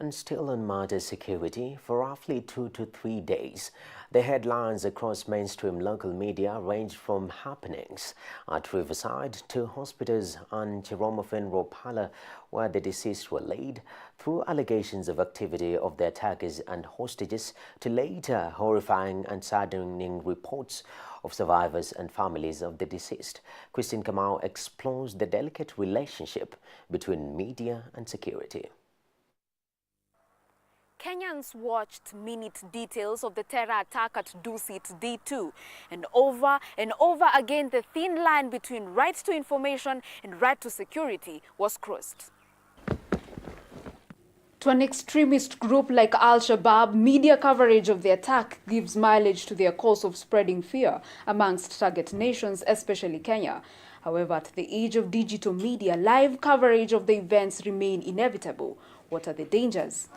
And still on matter security, for roughly 2 to 3 days, the headlines across mainstream local media ranged from happenings at Riverside to hospitals and Chiromofin Ropala, where the deceased were laid, through allegations of activity of the attackers and hostages, to later horrifying and saddening reports of survivors and families of the deceased. Christine Kamau explores the delicate relationship between media and security. Kenyans watched minute details of the terror attack at Dusit D2, and over again the thin line between right to information and right to security was crossed. To an extremist group like Al-Shabaab, media coverage of the attack gives mileage to their cause of spreading fear amongst target nations, especially Kenya. However, at the age of digital media, live coverage of the events remain inevitable. What are the dangers?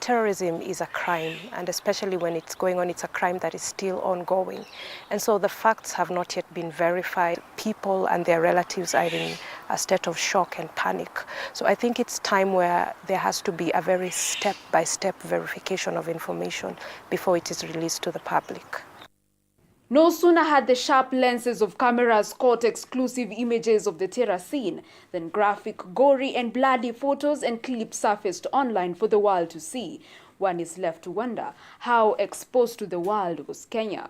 Terrorism is a crime, and especially when it's going on, it's a crime that is still ongoing. And so the facts have not yet been verified. People and their relatives are in a state of shock and panic. So I think it's time where there has to be a very step-by-step verification of information before it is released to the public. No sooner had the sharp lenses of cameras caught exclusive images of the terror scene than graphic, gory and bloody photos and clips surfaced online for the world to see. One is left to wonder, how exposed to the world was Kenya?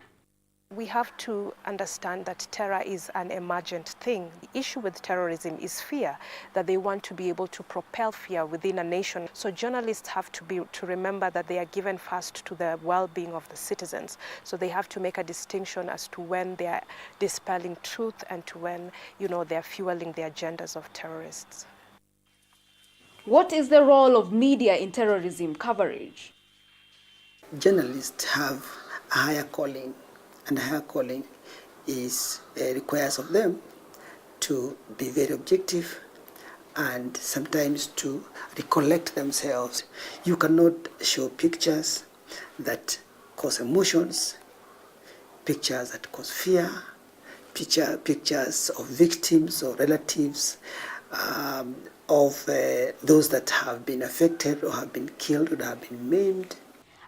We have to understand that terror is an emergent thing. The issue with terrorism is fear, that they want to be able to propel fear within a nation. So journalists have to remember that they are given first to the well-being of the citizens. So they have to make a distinction as to when they are dispelling truth and to when, they are fueling the agendas of terrorists. What is the role of media in terrorism coverage? Journalists have a higher calling. And higher calling requires of them to be very objective and sometimes to recollect themselves. You cannot show pictures that cause emotions, pictures that cause fear, pictures of victims or relatives of those that have been affected or have been killed or have been maimed.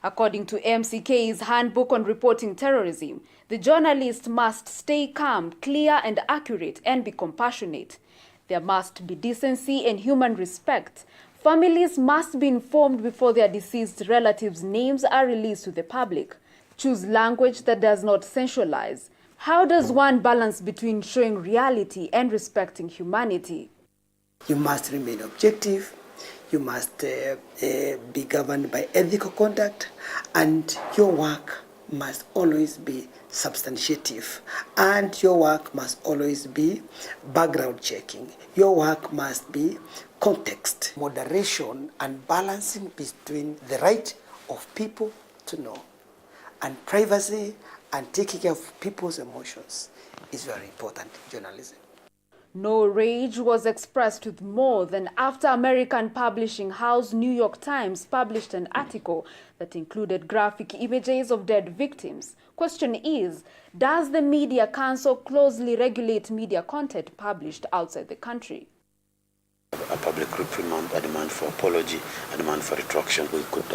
According to MCK's Handbook on Reporting Terrorism, the journalist must stay calm, clear and accurate and be compassionate. There must be decency and human respect. Families must be informed before their deceased relatives' names are released to the public. Choose language that does not sensualize. How does one balance between showing reality and respecting humanity? You must remain objective. You must be governed by ethical conduct, and your work must always be substantiative, and your work must always be background checking. Your work must be context, moderation, and balancing between the right of people to know and privacy and taking care of people's emotions is very important in journalism. No rage was expressed with more than after American publishing house New York Times published an article that included graphic images of dead victims. Question is, does the Media Council closely regulate media content published outside the country? A public reprimand, a demand for apology, a demand for retraction. We could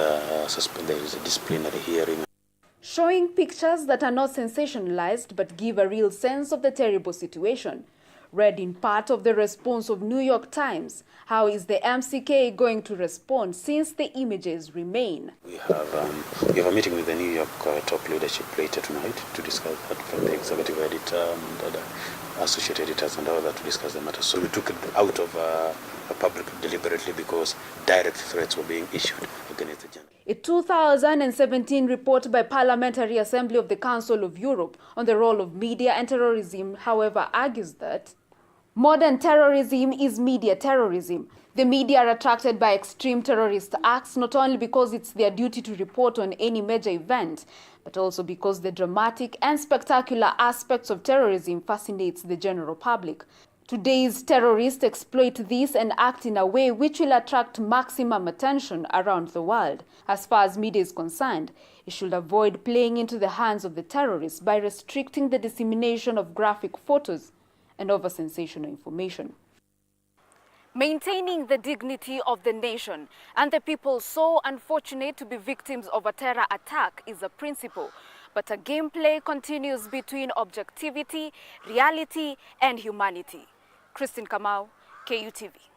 suspend there is a disciplinary hearing. Showing pictures that are not sensationalized but give a real sense of the terrible situation. Read in part of the response of New York Times. How is the MCK going to respond since the images remain? We have a meeting with the New York top leadership later tonight to discuss that, from the executive editor and other associate editors and other to discuss the matter. So we took it out of the public deliberately because direct threats were being issued against the journalist. A 2017 report by Parliamentary Assembly of the Council of Europe on the role of media and terrorism, however, argues that modern terrorism is media terrorism. The media are attracted by extreme terrorist acts not only because it's their duty to report on any major event, but also because the dramatic and spectacular aspects of terrorism fascinates the general public. Today's terrorists exploit this and act in a way which will attract maximum attention around the world. As far as media is concerned, it should avoid playing into the hands of the terrorists by restricting the dissemination of graphic photos and over sensational information. maintaining the dignity of the nation and the people so unfortunate to be victims of a terror attack is a principle. But a gameplay continues between objectivity, reality, and humanity. Christine Kamau, KUTV.